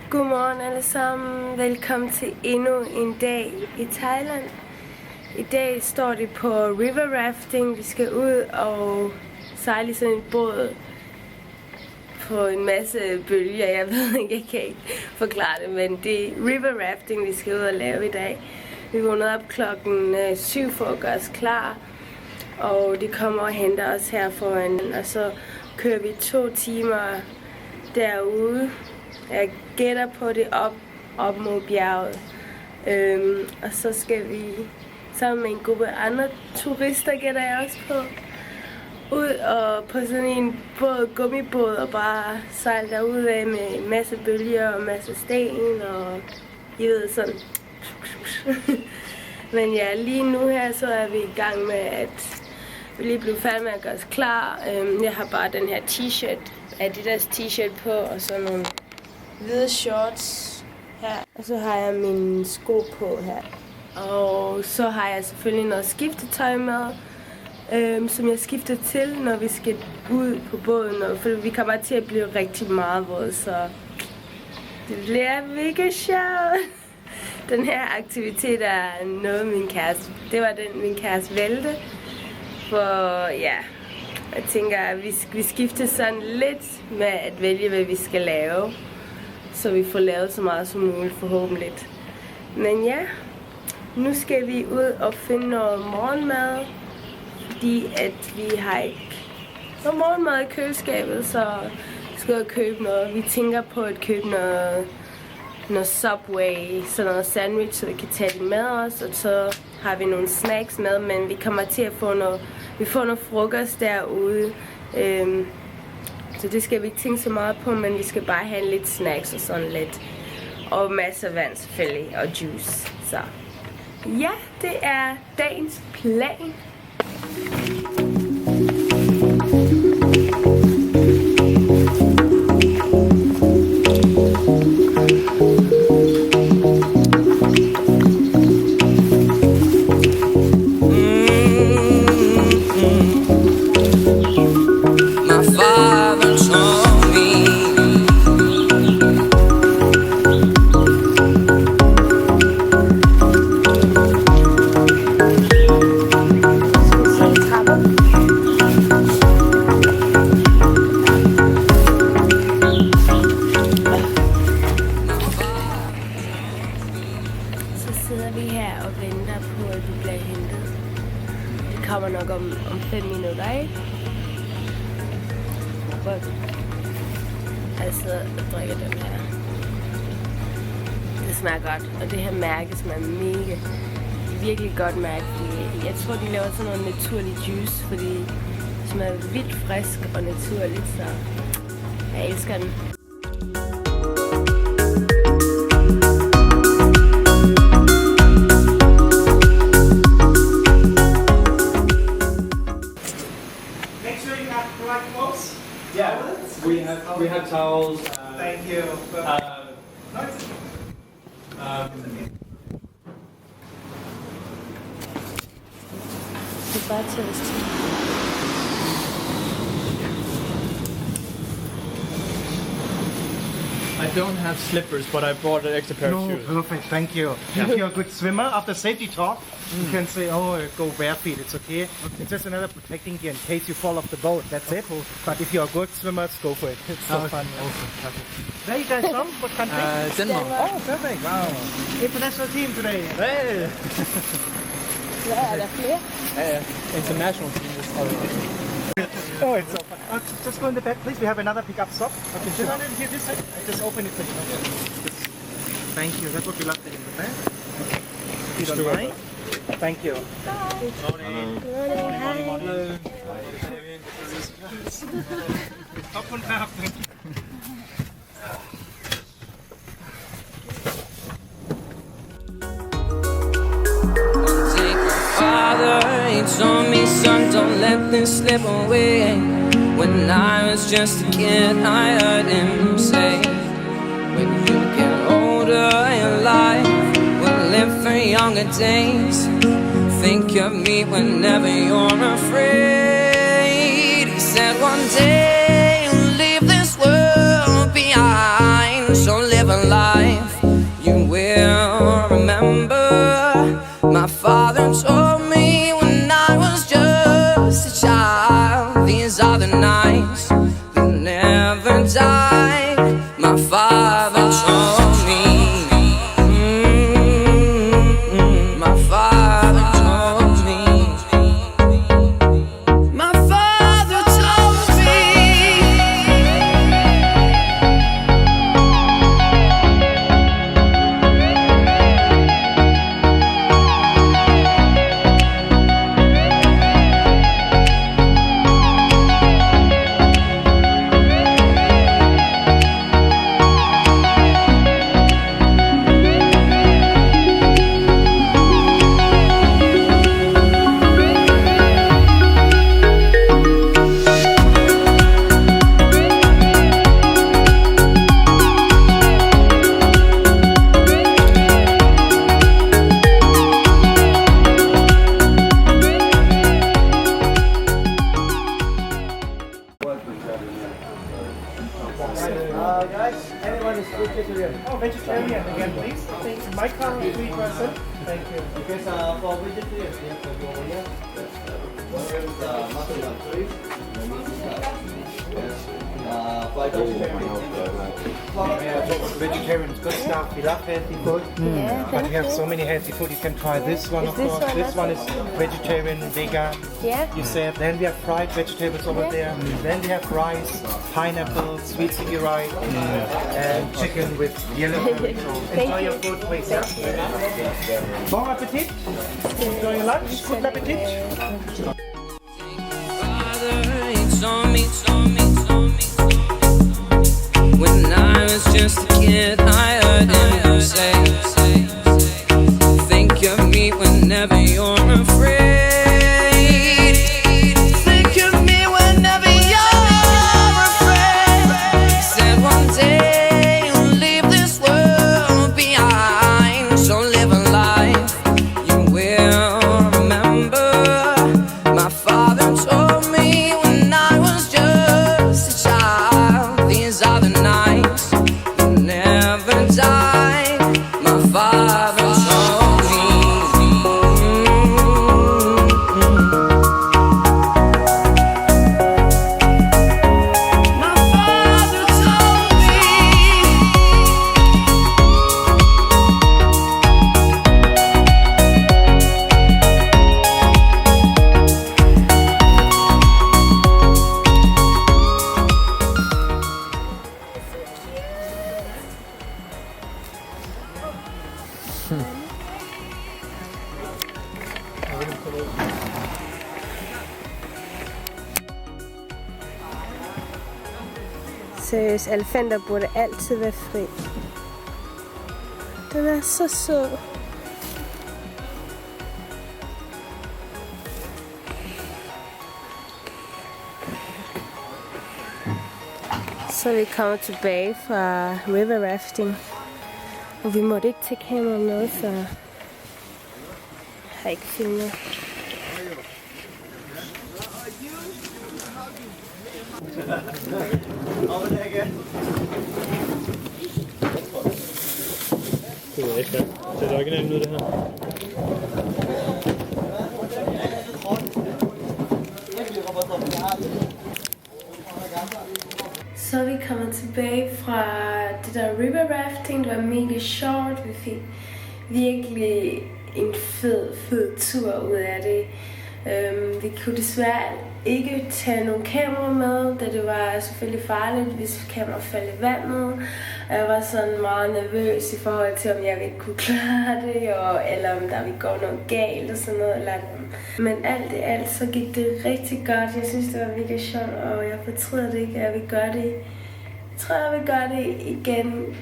Godmorgen alle sammen. Velkommen til endnu en dag i Thailand. I dag står det på river rafting. Vi skal ud og sejle sådan en båd på en masse bølger. Jeg ved ikke, jeg kan ikke forklare det, men det er river rafting, vi skal ud og lave i dag. Vi vågnede op klokken 7 for at gøre os klar, og de kommer og henter os her foran, og så kører vi 2 timer derude. Jeg gætter på det op mod bjerget. Og så skal vi sammen med en gruppe andre turister, gætter jeg også på, ud og på sådan en båd, gummibåd, og bare sejle derudad med en masse bølger og en masse sten og I ved sådan. Men ja, lige nu her så er vi i gang med at vi lige blev færdige med at gøre os klar. Jeg har bare den her t-shirt, Adidas t-shirt på, og så nogle hvide shorts her. Og så har jeg mine sko på her. Og så har jeg selvfølgelig noget skiftetøj med, som jeg skifter til, når vi skal ud på båden. For vi kommer til at blive rigtig meget våde, så det bliver mega sjovt. Den her aktivitet er noget min kæreste. Det var den min kæreste valgte. For ja, jeg tænker at vi skifter sådan lidt med at vælge hvad vi skal lave, så vi får lavet så meget som muligt forhåbentlig. Men ja, nu skal vi ud og finde noget morgenmad, fordi at vi har ikke noget morgenmad i køleskabet, så vi skal ud og købe noget. Vi tænker på at købe noget Subway, sådan noget sandwich, så vi kan tage det med os, og så har vi nogle snacks med, men vi kommer til at få noget frokost derude. Så det skal vi ikke tænke så meget på, men vi skal bare have lidt snacks og sådan lidt. Og masser af vand selvfølgelig, og juice. Så ja, det er dagens plan. Kommer nok om 5 minutter, ikke? Jeg sidder og drikker den her. Det smager godt, og det her mærke smager mega. Virkelig godt mærke. Jeg tror, de laver sådan noget naturlig juice, fordi det smager vildt frisk og naturligt, så jeg elsker den. Yeah, we have towels. Thank you. Det er bare til at I don't have slippers, but I brought an extra pair of shoes. Perfect. Thank you. If you're a good swimmer, after safety talk, you can say, go bare feet. It's okay. It's just another protecting gear in case you fall off the boat. That's it. Cool. But if you're a good swimmer, go for it. It's so fun. Awesome. Where are you guys from? What country? Denmark. Oh, perfect. Wow. International team today. Hey. Ja, er der flere? Yeah, international team. Oh, it's so fun. Just go in the back, please. We have another pickup stop. Okay, just on in here this side. Just open it for you. Thank you. That's what we left it in the back. If you don't mind. Thank you. Morning. Morning. Popcorn wrap. Thank you. Father, he told me, son, don't let this slip away. When I was just a kid, I heard him say, when you get older, your life will live for younger days. Think of me whenever you're afraid. He said one day you'll leave this world behind, so live a a life you will remember. My father told me when I was just a child, these are the nights that never die. My father told me, my father told me, my father told me. Guys, anyone is vegetarian? Oh, vegetarian again, please. My car, 3%. Thank you. Because for vegetarian, we have to go here. One is maximum 3. Vegetarian is good stuff. We love healthy food. But we have so many healthy food. You can try this one, of course. This one is vegetarian, vegan. Yeah. You said. Then we have fried vegetables over there. Then we have rice, pineapple, sweet sticky rice, and chicken with yellow. Enjoy your food, please. Bon appetit. Enjoy your lunch. Good appetit. When I was just a kid, I heard him say, think of me whenever you're afraid. Think of me whenever you're afraid. He said one day you'll leave this world behind, so live a life you will remember. My father told me when I was just a child, these are the nights that never die. My father told me. My father told me. Seriøst, elefanter burde altid være fri. Den er så sød. Så er vi kommet tilbage fra river rafting. Og vi måtte ikke tage kameraet med, så jeg har ikke filmet. Det ved jeg ikke. Det er originalt ud, det her. Så er vi kommet tilbage fra det der river rafting. Det var mega sjovt. Vi fik virkelig en fed tur ud af det. Vi kunne desværre ikke tage nogle kameraer med, da det var selvfølgelig farligt, hvis kameraet faldt i vandet. Og jeg var sådan meget nervøs i forhold til, om jeg ville kunne klare det, eller om der ville gå noget galt og sådan noget. Men alt i alt, så gik det rigtig godt. Jeg synes, det var virkelig sjovt, og jeg fortryder det ikke, at jeg vil gøre det. Jeg tror, jeg vil gøre det igen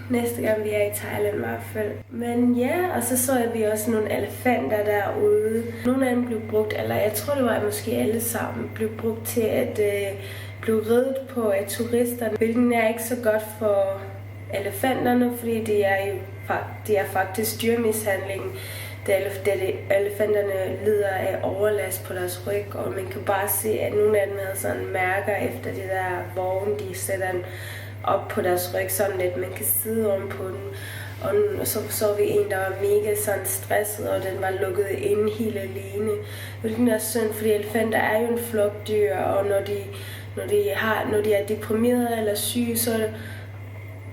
næste gang, vi er i Thailand i hvert fald. Men ja, og så vi også nogle elefanter derude. Nogle af dem blev brugt, eller jeg tror, det var måske alle sammen, blev brugt til at blive reddet på af turisterne. Hvilken er ikke så godt for elefanterne, fordi de er faktisk dyrmishandling. Da elefanterne lider af overlast på deres ryg, og man kan bare se, at nogle af dem havde sådan mærker efter de der vogne, de sætter op på deres ryg, sådan at man kan sidde oven på den. Og så så vi en, der var mega sådan stresset, og den var lukket inde helt alene. Hvilken er synd, fordi elefanter er jo en flugtdyr, og når de er deprimerede eller syge, så er det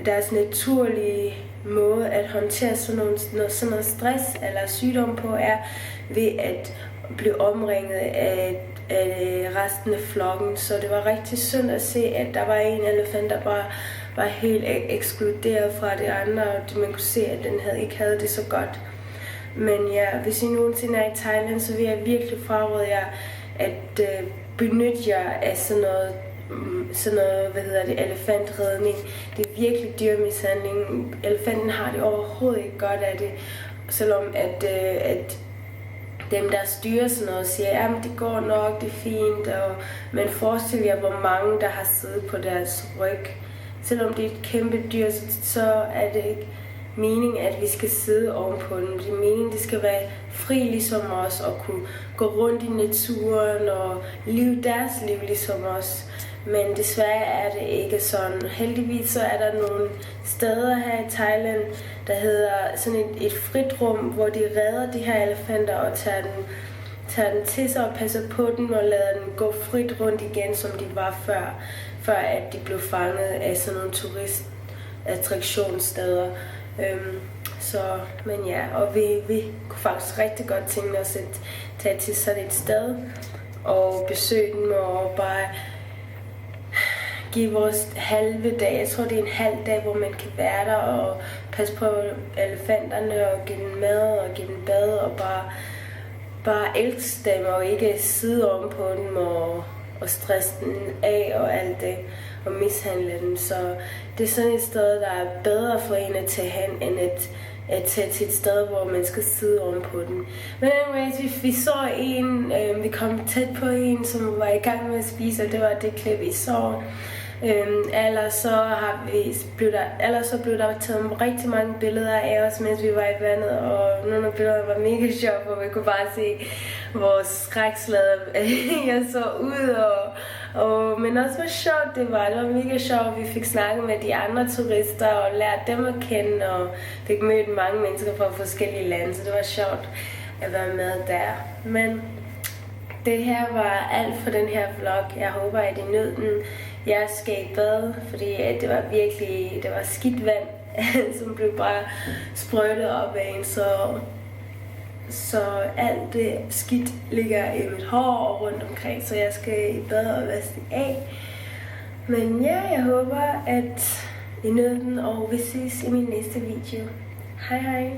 deres naturlige måde at håndtere sådan noget stress eller sygdom på er ved at blive omringet af resten af flokken. Så det var rigtig synd at se, at der var en elefant, der bare var helt ekskluderet fra det andre, og man kunne se, at den ikke havde det så godt. Men ja, hvis I nogensinde er i Thailand, så vil jeg virkelig fraråde jer at benytte jer af sådan noget, elefantredning. Det er virkelig dyrmishandling. Elefanten har det overhovedet ikke godt af det, selvom at dem, der styrer sådan noget, siger, at det går nok, det er fint, men forestil jer, hvor mange, der har siddet på deres ryg. Selvom det er et kæmpe dyr, så er det ikke meningen, at vi skal sidde ovenpå den. Det er meningen, det skal være fri ligesom os, og kunne gå rundt i naturen og leve deres liv ligesom os. Men desværre er det ikke sådan. Heldigvis så er der nogle steder her i Thailand, der hedder sådan et frit rum, hvor de redder de her elefanter og tager den til sig og passer på den og lader den gå frit rundt igen, som de var før at de blev fanget af sådan nogle turistattraktionssteder. Men ja, og vi kunne faktisk rigtig godt tænke os at tage til sådan et sted og besøge dem og bare give vores halve dag. Jeg tror, det er en halv dag, hvor man kan være der og passe på elefanterne og give dem mad og give dem bad og bare elske dem og ikke sidde oven på dem og stresse dem af og alt det og mishandle dem. Så det er sådan et sted, der er bedre for en at tage hen, end at tage til et sted, hvor man skal sidde oven på den. Men anyways, vi så en, vi kom tæt på en, som var i gang med at spise, og det var det klip, vi så. Ellers så blev der taget rigtig mange billeder af os, mens vi var i vandet, og nogle af billederne var mega sjove, hvor vi kunne bare se vores skrækslader, jeg så ud, men også hvor sjovt det var mega sjovt. Vi fik snakket med de andre turister og lært dem at kende, og fik mødt mange mennesker fra forskellige lande, så det var sjovt at være med der. Men det her var alt for den her vlog. Jeg håber, at I nød den. Jeg skal i bad, fordi det var skidt vand, som blev bare sprøjtet op af en, så alt det skidt ligger i mit hår og rundt omkring, så jeg skal i bad og vaske det af. Men ja, jeg håber, at I nød den, og vi ses i min næste video. Hej hej!